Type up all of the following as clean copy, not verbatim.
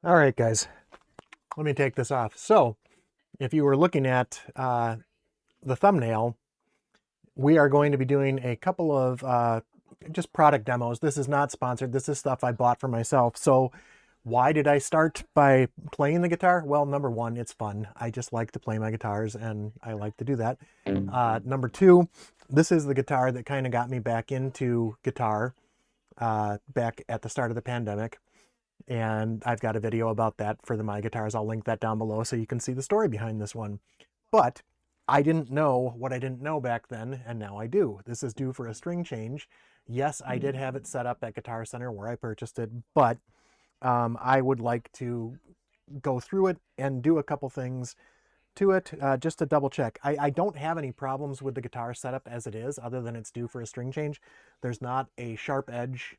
All right, guys, let me take this off. So if you were looking at the thumbnail, we are going to be doing a couple of just product demos. This is not sponsored. This is stuff I bought for myself. So why did I start by playing the guitar? Well, number one, it's fun. I just like to play my guitars and I like to do that. Number two, this is the guitar that kind of got me back into guitar back at the start of the pandemic. And I've got a video about that for the My Guitars. I'll link that down below so you can see the story behind this one. But I didn't know what I didn't know back then, and now I do. This is due for a string change. Yes, I did have it set up at Guitar Center where I purchased it, but I would like to go through it and do a couple things to it just to double check. I don't have any problems with the guitar setup as it is, other than it's due for a string change. There's not a sharp edge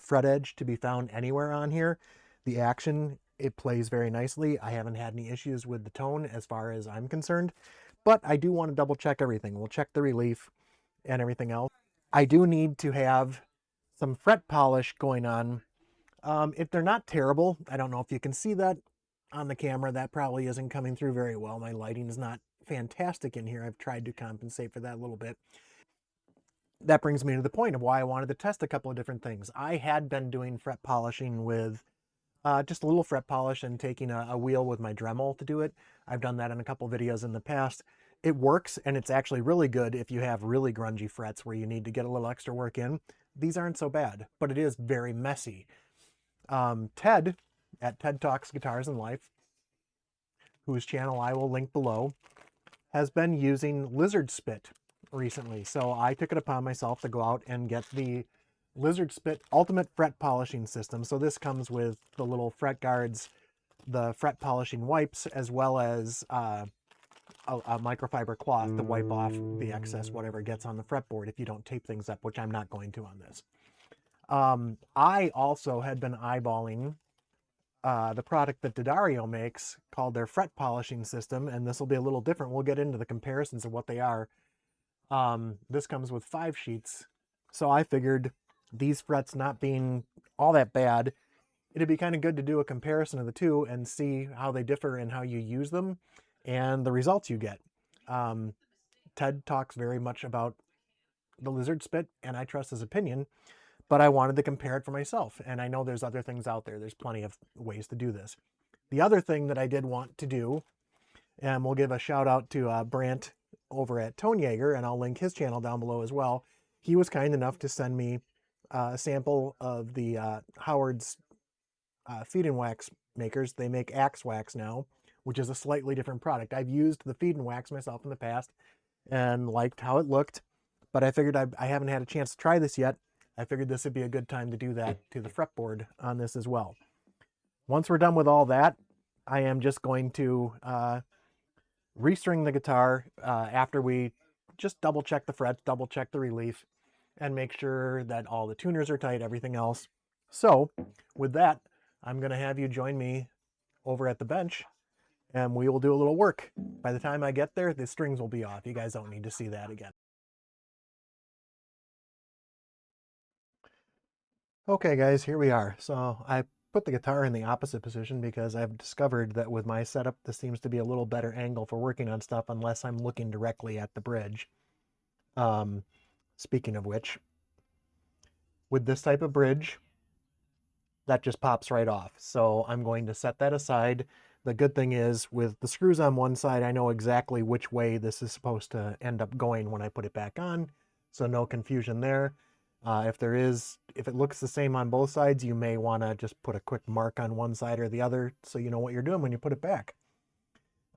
fret edge to be found anywhere on here. The action, it plays very nicely. I haven't had any issues with the tone as far as I'm concerned, but I do want to double check everything. We'll check the relief and everything else. I do need to have some fret polish going on. If they're not terrible, I don't know if you can see that on the camera. That probably isn't coming through very well. My lighting is not fantastic in here. I've tried to compensate for that a little bit. That brings me to the point of why I wanted to test a couple of different things. I had been doing fret polishing with just a little fret polish and taking a wheel with my Dremel to do it. I've done that in a couple of videos in the past. It works, and it's actually really good if you have really grungy frets where you need to get a little extra work in. These aren't so bad, but it is very messy. Ted at Ted Talks Guitars and Life, whose channel I will link below, has been using lizard spit recently. So I took it upon myself to go out and get the Lizard Spit Ultimate Fret Polishing System. So this comes with the little fret guards, the fret polishing wipes, as well as a microfiber cloth to wipe off the excess whatever gets on the fretboard if you don't tape things up, which I'm not going to on this. I also had been eyeballing the product that D'Addario makes called their fret polishing system, and this will be a little different. We'll get into the comparisons of what they are. This comes with 5 sheets, so I figured these frets not being all that bad, it'd be kind of good to do a comparison of the two and see how they differ and how you use them and the results you get. Ted talks very much about the lizard spit, and I trust his opinion, but I wanted to compare it for myself, and I know there's other things out there. There's plenty of ways to do this. The other thing that I did want to do, and we'll give a shout out to Brant over at Tone Jaeger, and I'll link his channel down below as well. He was kind enough to send me a sample of the Howard's feed and wax makers. They make Axe Wax now, which is a slightly different product. I've used the feed and wax myself in the past and liked how it looked, but I figured I haven't had a chance to try this yet. I figured this would be a good time to do that to the fretboard on this as well. Once we're done with all that, I am just going to restring the guitar after we just double check the frets, double check the relief, and make sure that all the tuners are tight, everything else. So with that, I'm going to have you join me over at the bench and we will do a little work. By the time I get there, the strings will be off. You guys don't need to see that again. Okay guys, here we are. So I put the guitar in the opposite position because I've discovered that with my setup, this seems to be a little better angle for working on stuff unless I'm looking directly at the bridge. Speaking of which, with this type of bridge, that just pops right off. So I'm going to set that aside. The good thing is with the screws on one side, I know exactly which way this is supposed to end up going when I put it back on. So no confusion there. If it looks the same on both sides, you may want to just put a quick mark on one side or the other so you know what you're doing when you put it back.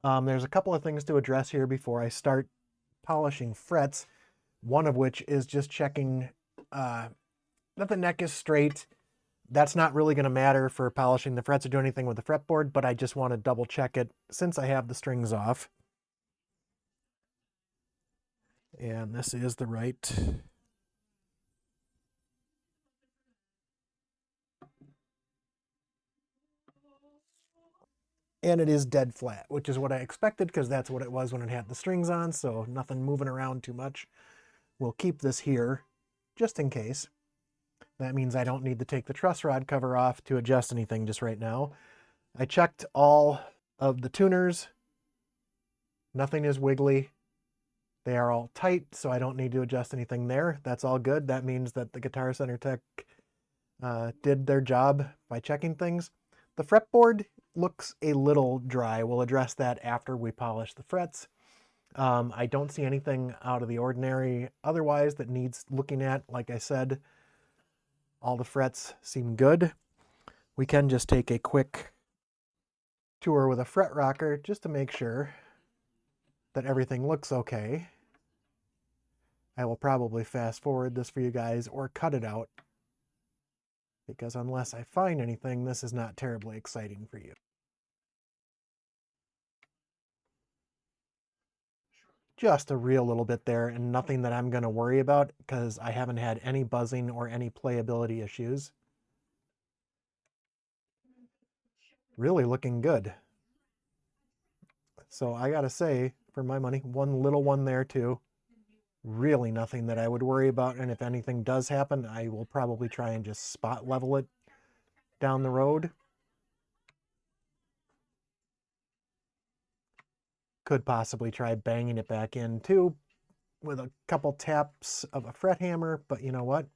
There's a couple of things to address here before I start polishing frets, one of which is just checking that the neck is straight. That's not really going to matter for polishing the frets or do anything with the fretboard, but I just want to double check it since I have the strings off. And this is the right. And it is dead flat, which is what I expected because that's what it was when it had the strings on, so nothing moving around too much. We'll keep this here just in case. That means I don't need to take the truss rod cover off to adjust anything just right now. I checked all of the tuners. Nothing is wiggly. They are all tight, so I don't need to adjust anything there. That's all good. That means that the Guitar Center tech did their job by checking things. The fretboard looks a little dry. We'll address that after we polish the frets. I don't see anything out of the ordinary otherwise that needs looking at. Like I said, all the frets seem good. We can just take a quick tour with a fret rocker just to make sure that everything looks okay. I will probably fast forward this for you guys or cut it out, because unless I find anything, this is not terribly exciting for you. Just a real little bit there, and nothing that I'm going to worry about because I haven't had any buzzing or any playability issues. Really looking good. So I gotta say, for my money, one little one there too. Really nothing that I would worry about, and if anything does happen, I will probably try and just spot level it down the road. Could possibly try banging it back in too with a couple taps of a fret hammer, but you know what?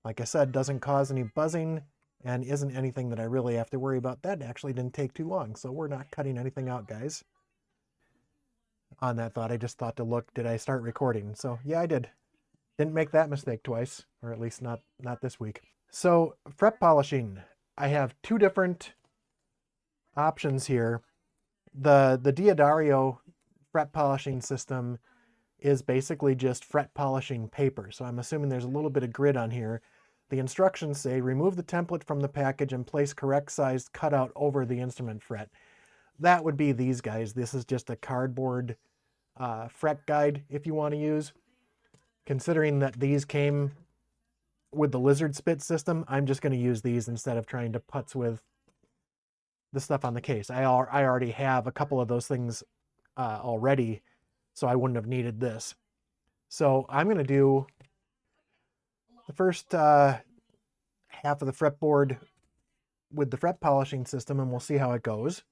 Like I said, doesn't cause any buzzing and isn't anything that I really have to worry about. That actually didn't take too long, so we're not cutting anything out, guys. On that thought, I just thought to look, did I start recording? So yeah, I did. Didn't make that mistake twice, or at least not this week. So fret polishing, I have two different options here. The Diodario fret polishing system is basically just fret polishing paper. So I'm assuming there's a little bit of grit on here. The instructions say remove the template from the package and place correct sized cutout over the instrument fret. That would be these guys. This is just a cardboard fret guide if you want to use. Considering that these came with the lizard spit system, I'm just going to use these instead of trying to putz with the stuff on the case. I already have a couple of those things already, so I wouldn't have needed this. So I'm going to do the first half of the fretboard with the fret polishing system, and we'll see how it goes.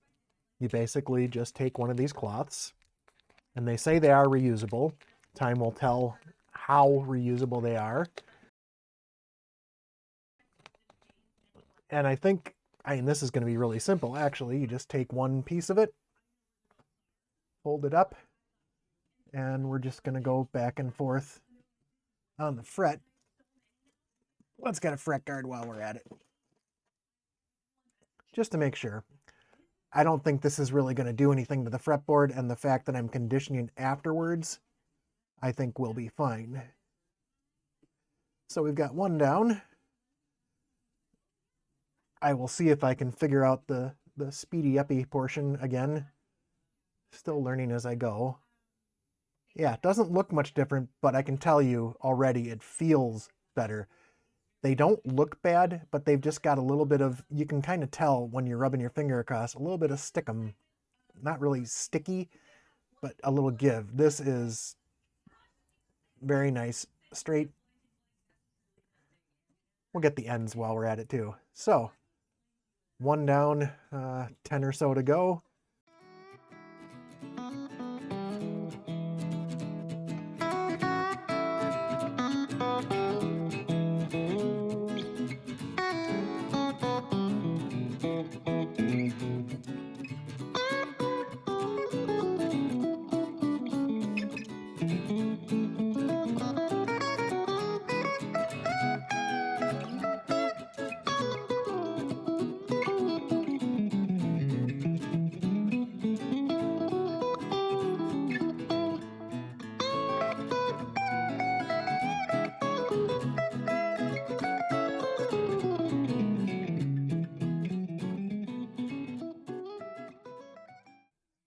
You basically just take one of these cloths, and they say they are reusable. Time will tell how reusable they are. And I think, this is going to be really simple actually. You just take one piece of it, fold it up, and we're just going to go back and forth on the fret. Let's get a fret guard while we're at it, just to make sure. I don't think this is really going to do anything to the fretboard, and the fact that I'm conditioning afterwards, I think will be fine. So we've got one down. I will see if I can figure out the speedy uppy portion again. Still learning as I go. Yeah, it doesn't look much different, but I can tell you already it feels better. They don't look bad, but they've just got a little bit of, you can kind of tell when you're rubbing your finger across, a little bit of stickum. Not really sticky, but a little give. This is very nice, straight. We'll get the ends while we're at it too. So, one down, 10 or so to go.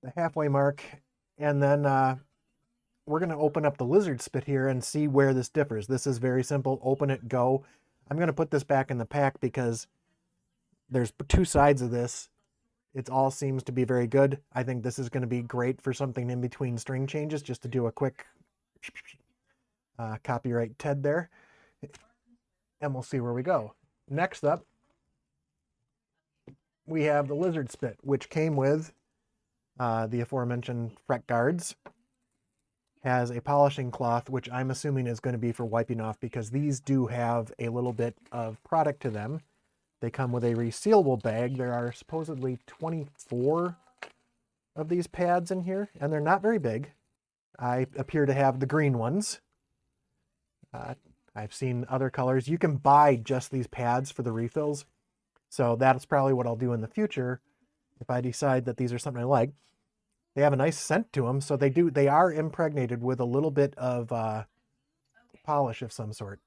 The halfway mark, and then we're going to open up the lizard spit here and see where this differs. This is very simple. Open it, go. I'm going to put this back in the pack because there's two sides of this. It all seems to be very good. I think this is going to be great for something in between string changes, just to do a quick copyright Ted there. and we'll see where we go. Next up, we have the lizard spit, which came with the aforementioned fret guards. Has a polishing cloth, which I'm assuming is going to be for wiping off, because these do have a little bit of product to them. They come with a resealable bag. There are supposedly 24 of these pads in here, and they're not very big. I appear to have the green ones. I've seen other colors. You can buy just these pads for the refills, so that's probably what I'll do in the future if I decide that these are something I like. They have a nice scent to them, so they are impregnated with a little bit of polish of some sort.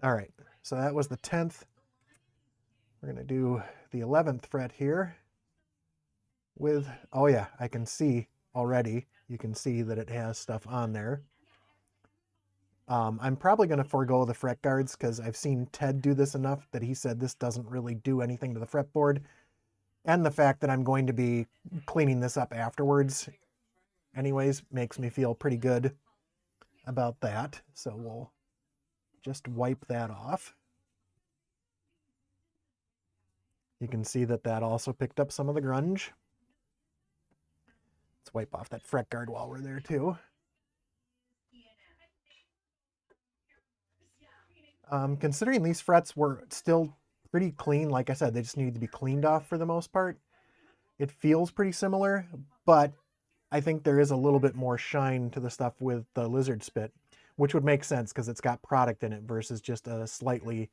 All right, so that was the 10th. We're going to do the 11th fret here with, oh yeah, I can see already. You can see that it has stuff on there. I'm probably going to forego the fret guards because I've seen Ted do this enough that he said this doesn't really do anything to the fretboard. And the fact that I'm going to be cleaning this up afterwards anyways makes me feel pretty good about that. So we'll just wipe that off. You can see that that also picked up some of the grunge. Let's wipe off that fret guard while we're there too. Considering these frets were still pretty clean, like I said, they just needed to be cleaned off for the most part. It feels pretty similar, but I think there is a little bit more shine to the stuff with the lizard spit, which would make sense because it's got product in it versus just a slightly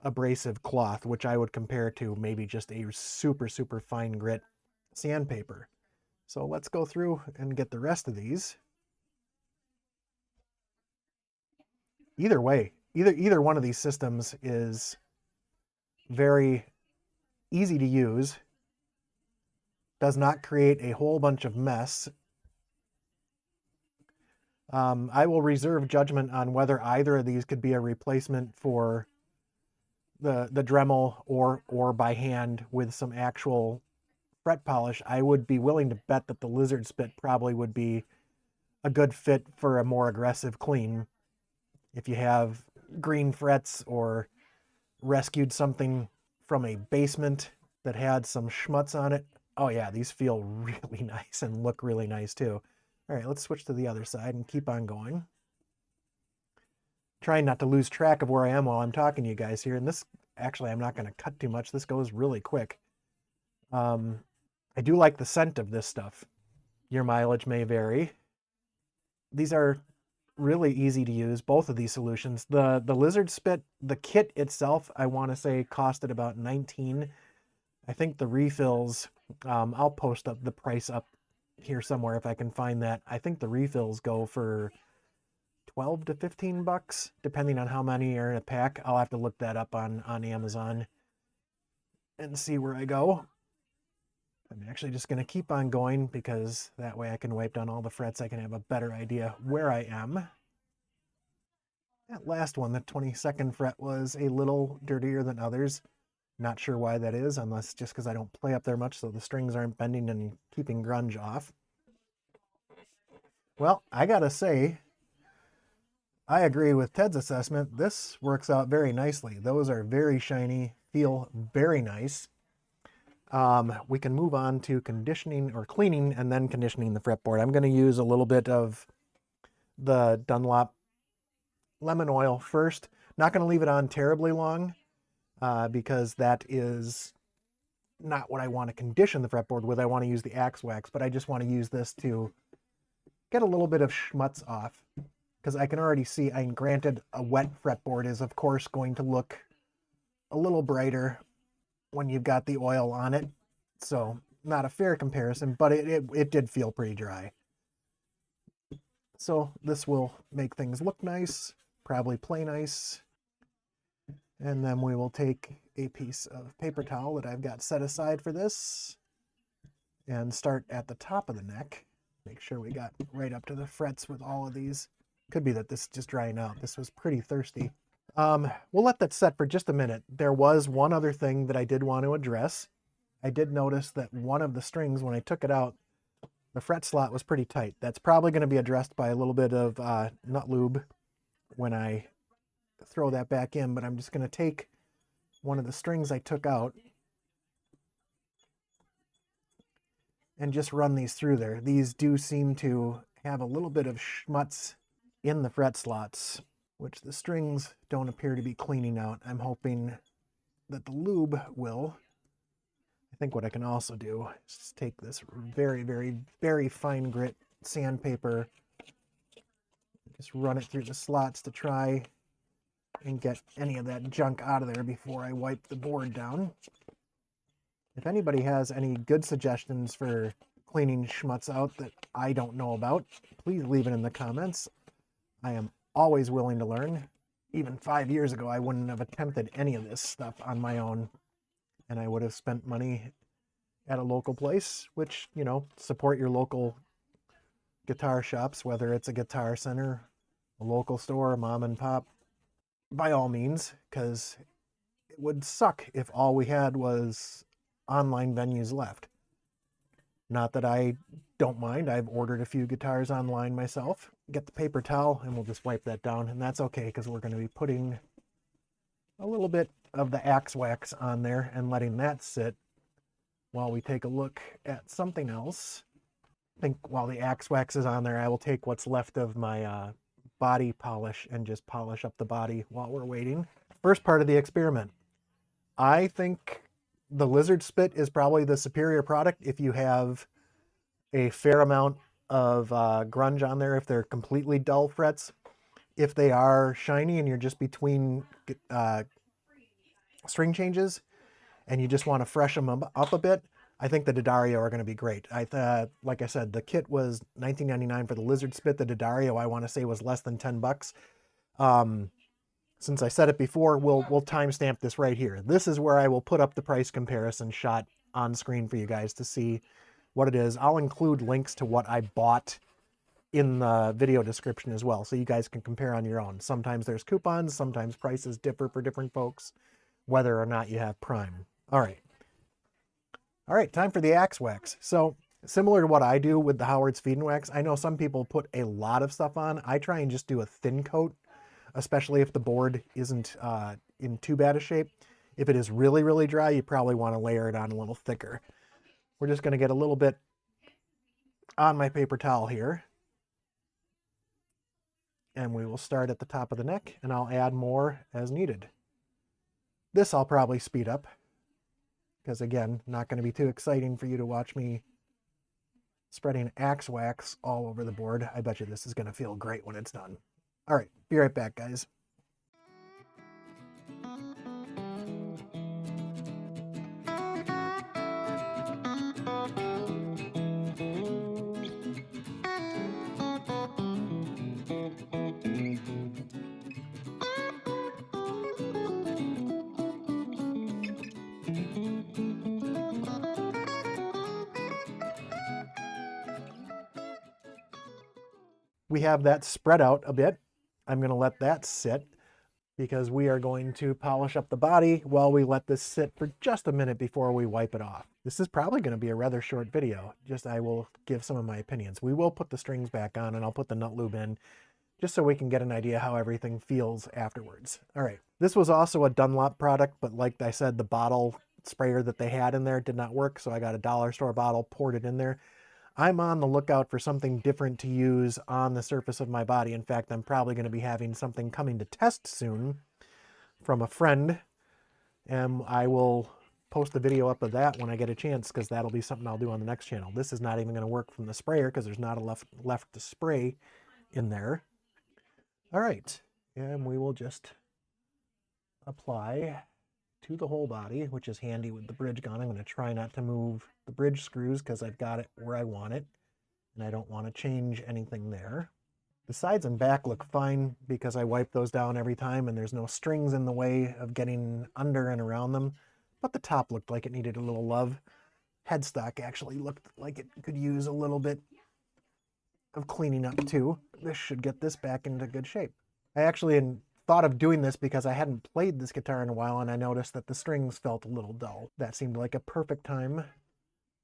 abrasive cloth, which I would compare to maybe just a super, super fine grit sandpaper. So let's go through and get the rest of these. Either way, either one of these systems is very easy to use, does not create a whole bunch of mess. I will reserve judgment on whether either of these could be a replacement for the Dremel or by hand with some actual fret polish. I would be willing to bet that the lizard spit probably would be a good fit for a more aggressive clean. If you have green frets or rescued something from a basement that had some schmutz on it, oh yeah, these feel really nice and look really nice too. All right, let's switch to the other side and keep on going. Trying not to lose track of where I am while I'm talking to you guys here. And this, actually, I'm not going to cut too much. This goes really quick. I do like the scent of this stuff. Your mileage may vary. These are really easy to use, both of these solutions. The lizard spit, the kit itself, I want to say costed about $19. I think the refills, I'll post up the price up here somewhere if I can find that. I think the refills go for 12 to 15 bucks, depending on how many are in a pack. I'll have to look that up on Amazon and see where I go. I'm actually just going to keep on going because that way I can wipe down all the frets. I can have a better idea where I am. That last one, the 22nd fret, was a little dirtier than others. Not sure why that is, unless just because I don't play up there much, so the strings aren't bending and keeping grunge off. Well, I gotta say, I agree with Ted's assessment. This works out very nicely. Those are very shiny, feel very nice. We can move on to conditioning or cleaning and then conditioning the fretboard. I'm going to use a little bit of the Dunlop lemon oil first. Not going to leave it on terribly long because that is not what I want to condition the fretboard with. I want to use the axe wax, but I just want to use this to get a little bit of schmutz off because I can already see, and granted, a wet fretboard is of course going to look a little brighter when you've got the oil on it. So not a fair comparison, but it did feel pretty dry. So this will make things look nice, probably play nice. And then we will take a piece of paper towel that I've got set aside for this and start at the top of the neck. Make sure we got right up to the frets with all of these. Could be that this is just drying out. This was pretty thirsty. We'll let that set for just a minute. There was one other thing that I did want to address. I did notice that one of the strings, when I took it out, the fret slot was pretty tight. That's probably going to be addressed by a little bit of nut lube when I throw that back in, but I'm just going to take one of the strings I took out and just run these through there. These do seem to have a little bit of schmutz in the fret slots, which the strings don't appear to be cleaning out. I'm hoping that the lube will. I think what I can also do is just take this very, very, very fine grit sandpaper, just run it through the slots to try and get any of that junk out of there before I wipe the board down. If anybody has any good suggestions for cleaning schmutz out that I don't know about, please leave it in the comments. I am always willing to learn. Even 5 years ago, I wouldn't have attempted any of this stuff on my own, and I would have spent money at a local place, which, you know, support your local guitar shops, whether it's a Guitar Center, a local store, a mom and pop, by all means, because it would suck if all we had was online venues left. Not that I don't mind. I've ordered a few guitars online myself. Get the paper towel and we'll just wipe that down, and that's okay because we're going to be putting a little bit of the Axe Wax on there and letting that sit while we take a look at something else. I think while the Axe Wax is on there, I will take what's left of my body polish and just polish up the body while we're waiting. First part of the experiment. I think the Lizard Spit is probably the superior product if you have a fair amount of grunge on there, if they're completely dull frets. If they are shiny and you're just between string changes and you just want to freshen them up a bit, I think the D'Addario are going to be great. Like I said, the kit was $19.99 for the Lizard Spit. The D'Addario, I want to say, was less than $10. Since I said it before, we'll timestamp this right here. This is where I will put up the price comparison shot on screen for you guys to see what it is. I'll include links to what I bought in the video description as well, so you guys can compare on your own. Sometimes there's coupons, sometimes prices differ for different folks, whether or not you have Prime. All right, time for the Axe Wax. So similar to what I do with the Howard's Feed and Wax, I know some people put a lot of stuff on. I try and just do a thin coat, especially if the board isn't in too bad a shape. If it is really, really dry, you probably want to layer it on a little thicker. We're just going to get a little bit on my paper towel here. And we will start at the top of the neck, and I'll add more as needed. This I'll probably speed up, because again, not going to be too exciting for you to watch me spreading Axe Wax all over the board. I bet you this is going to feel great when it's done. All right, be right back, guys. We have that spread out a bit. I'm going to let that sit because we are going to polish up the body while we let this sit for just a minute before we wipe it off. This is probably going to be a rather short video. I will give some of my opinions. We will put the strings back on and I'll put the nut lube in just so we can get an idea how everything feels afterwards. All right, this was also a Dunlop product, but like I said, the bottle sprayer that they had in there did not work, so I got a dollar store bottle, poured it in there. I'm on the lookout for something different to use on the surface of my body. In fact, I'm probably going to be having something coming to test soon from a friend, and I will post the video up of that when I get a chance, because that'll be something I'll do on the next channel. This is not even going to work from the sprayer because there's not enough left to spray in there. All right, and we will just apply to the whole body, which is handy with the bridge gone. I'm going to try not to move the bridge screws because I've got it where I want it, and I don't want to change anything there. The sides and back look fine because I wipe those down every time and there's no strings in the way of getting under and around them, but the top looked like it needed a little love. Headstock actually looked like it could use a little bit of cleaning up too. This should get this back into good shape. I actually thought of doing this because I hadn't played this guitar in a while and I noticed that the strings felt a little dull. That seemed like a perfect time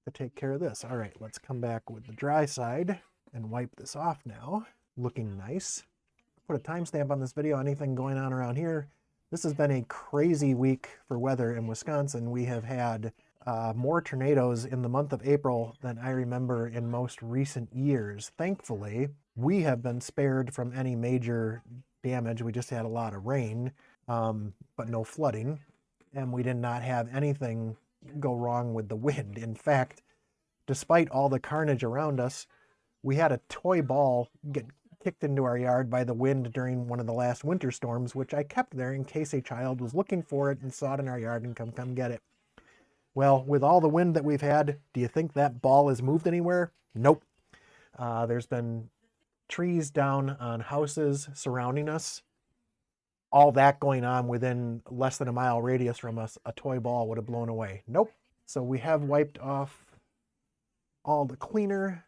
to take care of this. All right, let's come back with the dry side and wipe this off now. Looking nice. put a timestamp on this video, anything going on around here. This has been a crazy week for weather in Wisconsin. We have had more tornadoes in the month of April than I remember in most recent years. Thankfully, we have been spared from any major damage. We just had a lot of rain, but no flooding. And we did not have anything go wrong with the wind. In fact, despite all the carnage around us, we had a toy ball get kicked into our yard by the wind during one of the last winter storms, which I kept there in case a child was looking for it and saw it in our yard and come get it. Well, with all the wind that we've had, do you think that ball has moved anywhere? Nope. There's been trees down on houses surrounding us. All that going on within less than a mile radius from us, a toy ball would have blown away. Nope. So we have wiped off all the cleaner.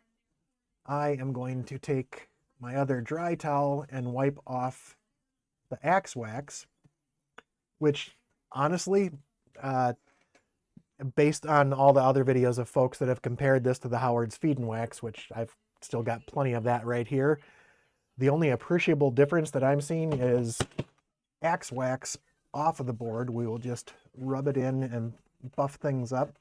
I am going to take my other dry towel and wipe off the axe wax, which honestly, based on all the other videos of folks that have compared this to the Howard's Feed and Wax, which I've still got plenty of that right here, the only appreciable difference that I'm seeing is axe wax off of the board. We will just rub it in and buff things up.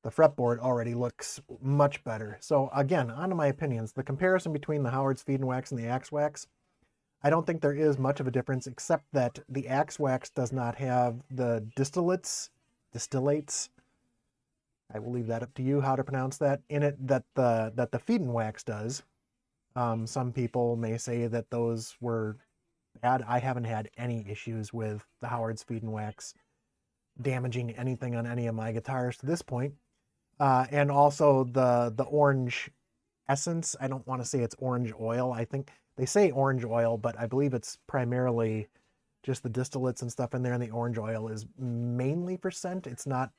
The fretboard already looks much better. So again, on to my opinions. The comparison between the Howard's Feed and Wax and the axe wax, I don't think there is much of a difference, except that the axe wax does not have the distillates, I will leave that up to you how to pronounce that, in it that the Feed and Wax does. Some people may say that those were bad. I haven't had any issues with the Howard's Feed and Wax damaging anything on any of my guitars to this point. And also the orange essence. I don't want to say it's orange oil. I think they say orange oil, but I believe it's primarily just the distillates and stuff in there, and the orange oil is mainly for scent. It's not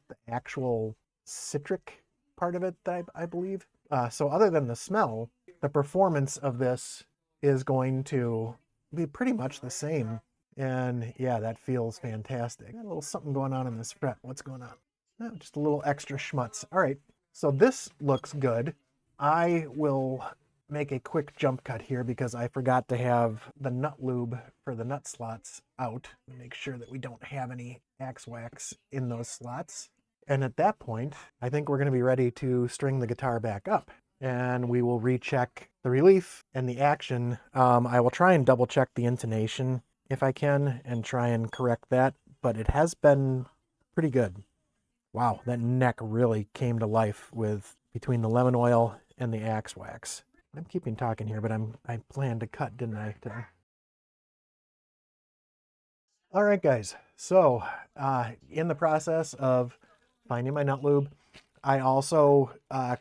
the actual citric part of it that I believe. So other than the smell, the performance of this is going to be pretty much the same. And yeah, that feels fantastic. Got a little something going on in this fret. What's going on? Oh, just a little extra schmutz. All right, so this looks good. I will make a quick jump cut here because I forgot to have the nut lube for the nut slots out. Make sure that we don't have any axe wax in those slots. And at that point, I think we're going to be ready to string the guitar back up. And we will recheck the relief and the action. I will try and double check the intonation if I can and try and correct that, but it has been pretty good. Wow, that neck really came to life with between the lemon oil and the axe wax. I'm keeping talking here, but I planned to cut, didn't I? All right, guys. So in the process of finding my nut lube, I also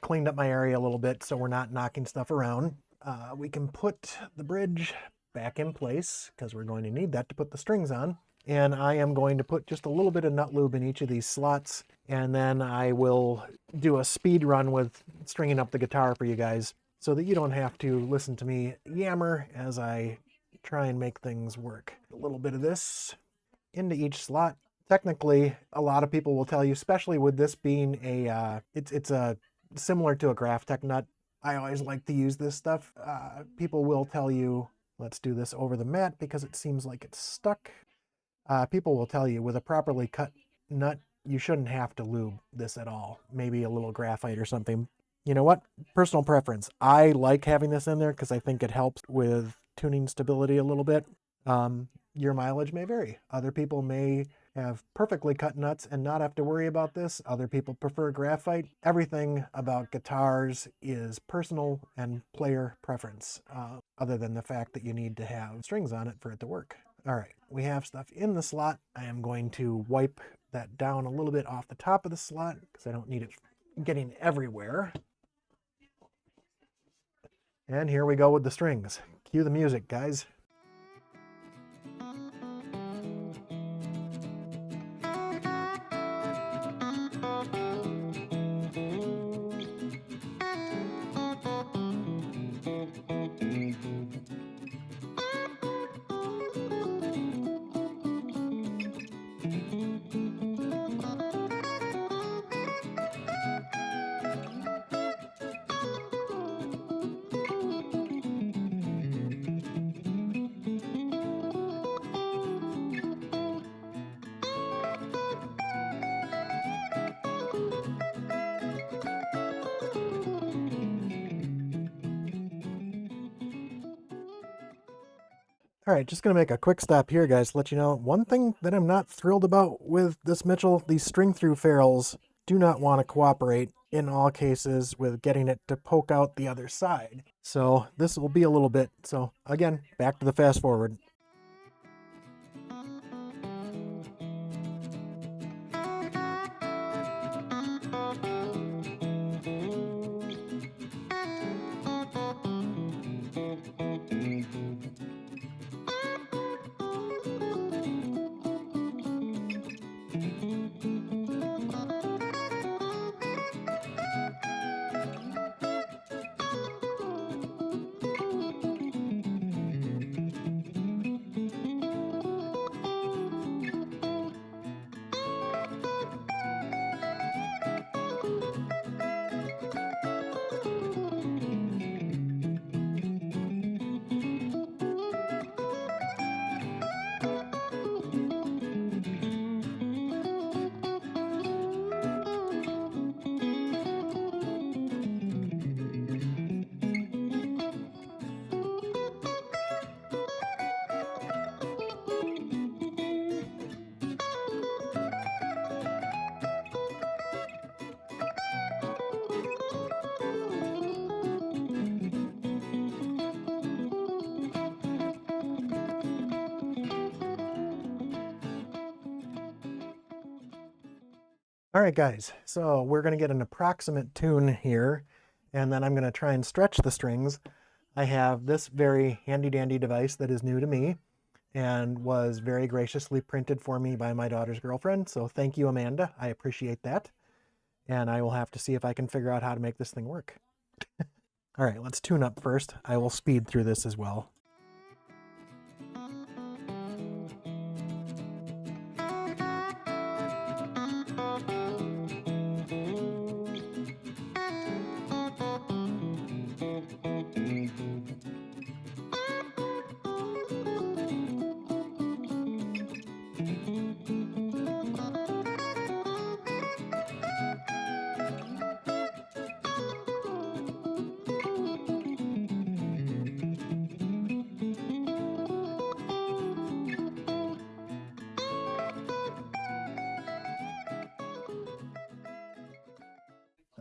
cleaned up my area a little bit so we're not knocking stuff around. We can put the bridge back in place because we're going to need that to put the strings on. And I am going to put just a little bit of nut lube in each of these slots, and then I will do a speed run with stringing up the guitar for you guys so that you don't have to listen to me yammer as I try and make things work. A little bit of this into each slot. Technically, a lot of people will tell you, especially with this being a, it's a similar to a Graphtec nut. I always like to use this stuff. People will tell you, let's do this over the mat because it seems like it's stuck. People will tell you with a properly cut nut, you shouldn't have to lube this at all. Maybe a little graphite or something. You know what? Personal preference. I like having this in there because I think it helps with tuning stability a little bit. Your mileage may vary. Other people may have perfectly cut nuts and not have to worry about this. Other people prefer graphite. Everything about guitars is personal and player preference, other than the fact that you need to have strings on it for it to work. All right, we have stuff in the slot. I am going to wipe that down a little bit off the top of the slot because I don't need it getting everywhere. And here we go with the strings. Cue the music, guys. All right, just going to make a quick stop here, guys, to let you know one thing that I'm not thrilled about with this Mitchell, these string through ferrules do not want to cooperate in all cases with getting it to poke out the other side. So this will be a little bit. So again, back to the fast forward. All right, guys, so we're going to get an approximate tune here, and then I'm going to try and stretch the strings. I have this very handy-dandy device that is new to me and was very graciously printed for me by my daughter's girlfriend, so thank you, Amanda. I appreciate that, and I will have to see if I can figure out how to make this thing work. All right, let's tune up first. I will speed through this as well.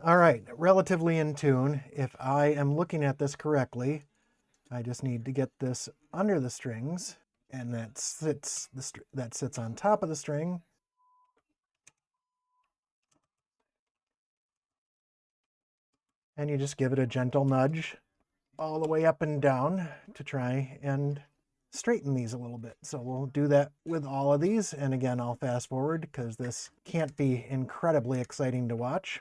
All right, relatively in tune. If I am looking at this correctly, I just need to get this under the strings, and that sits on top of the string. And you just give it a gentle nudge all the way up and down to try and straighten these a little bit. So we'll do that with all of these. And again, I'll fast forward because this can't be incredibly exciting to watch.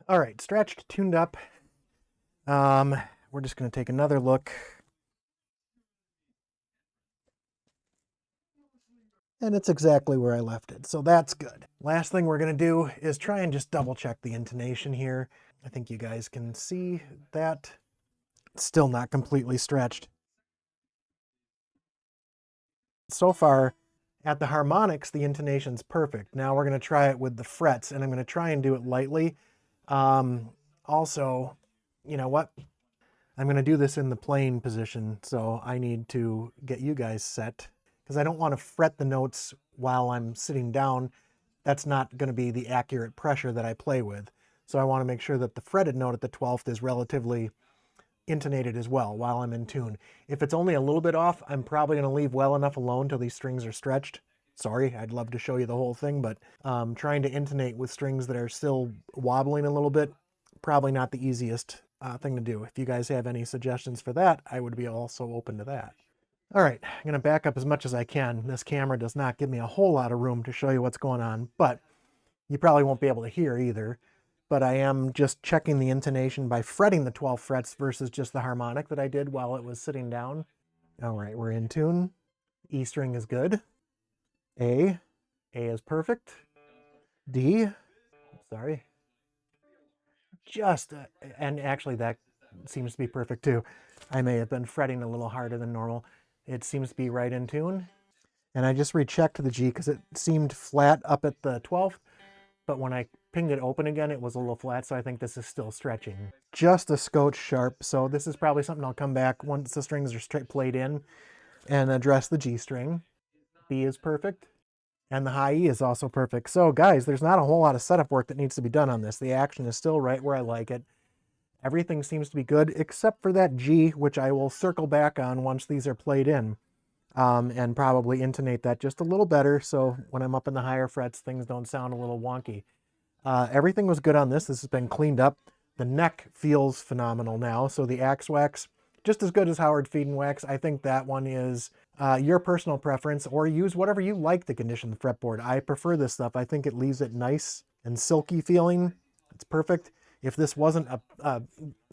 All right, stretched, tuned up. We're just going to take another look. And it's exactly where I left it, so that's good. Last thing we're going to do is try and just double check the intonation here. I think you guys can see that. It's still not completely stretched. So far, at the harmonics, the intonation's perfect. Now we're going to try it with the frets, and I'm going to try and do it lightly. Also, you know what? I'm going to do this in the playing position, so I need to get you guys set, because I don't want to fret the notes while I'm sitting down. That's not going to be the accurate pressure that I play with. So I want to make sure that the fretted note at the 12th is relatively intonated as well while I'm in tune. If it's only a little bit off, I'm probably going to leave well enough alone till these strings are stretched. Sorry, I'd love to show you the whole thing, but trying to intonate with strings that are still wobbling a little bit, probably not the easiest thing to do. If you guys have any suggestions for that, I would be also open to that. All right, I'm going to back up as much as I can. This camera does not give me a whole lot of room to show you what's going on, but you probably won't be able to hear either. But I am just checking the intonation by fretting the 12 frets versus just the harmonic that I did while it was sitting down. All right, we're in tune. E string is good. A, A is perfect. D, sorry, just, and actually that seems to be perfect too. I may have been fretting a little harder than normal. It seems to be right in tune. And I just rechecked the G because it seemed flat up at the 12th, but when I pinged it open again, it was a little flat, so I think this is still stretching. Just a scotch sharp, so this is probably something I'll come back once the strings are straight played in and address the G string. B is perfect, and the high E is also perfect. So guys, there's not a whole lot of setup work that needs to be done on this. The action is still right where I like it. Everything seems to be good except for that G, which I will circle back on once these are played in. And probably intonate that just a little better, so when I'm up in the higher frets, things don't sound a little wonky. Everything was good on this. This has been cleaned up. The neck feels phenomenal now, so the axe wax, just as good as Howard Feeden wax. I think that one is your personal preference, or use whatever you like to condition the fretboard. I prefer this stuff. I think it leaves it nice and silky feeling. It's perfect. If this wasn't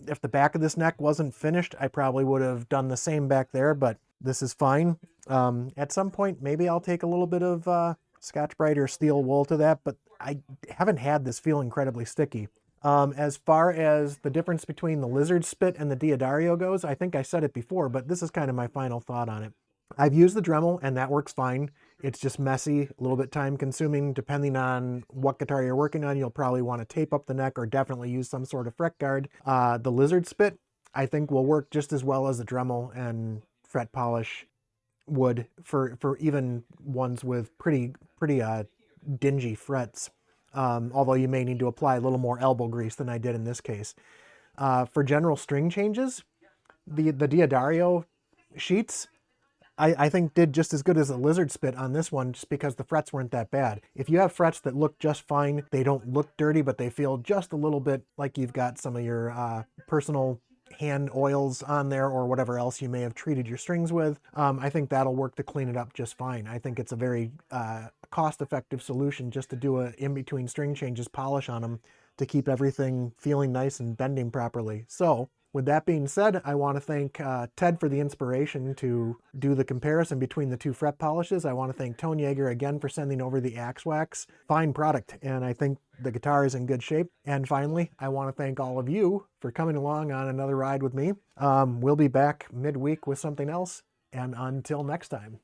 if the back of this neck wasn't finished, I probably would have done the same back there, but this is fine. At some point, maybe I'll take a little bit of Scotch-Brite or steel wool to that, but I haven't had this feel incredibly sticky. As far as the difference between the lizard spit and the Diodario goes, I think I said it before, but this is kind of my final thought on it. I've used the Dremel and that works fine. It's just messy, a little bit time consuming. Depending on what guitar you're working on, you'll probably want to tape up the neck or definitely use some sort of fret guard. The lizard spit, I think, will work just as well as the Dremel and fret polish would for even ones with pretty dingy frets. Although you may need to apply a little more elbow grease than I did in this case. For general string changes, the Diodario sheets, I think did just as good as a lizard spit on this one, just because the frets weren't that bad. If you have frets that look just fine, they don't look dirty, but they feel just a little bit like you've got some of your personal hand oils on there or whatever else you may have treated your strings with, I think that'll work to clean it up just fine. I think it's a very cost-effective solution just to do a in-between string changes polish on them to keep everything feeling nice and bending properly. So with that being said, I want to thank Ted for the inspiration to do the comparison between the two fret polishes. I want to thank Tone Yeager again for sending over the Axe Wax. Fine product, and I think the guitar is in good shape. And finally, I want to thank all of you for coming along on another ride with me. We'll be back midweek with something else, and until next time.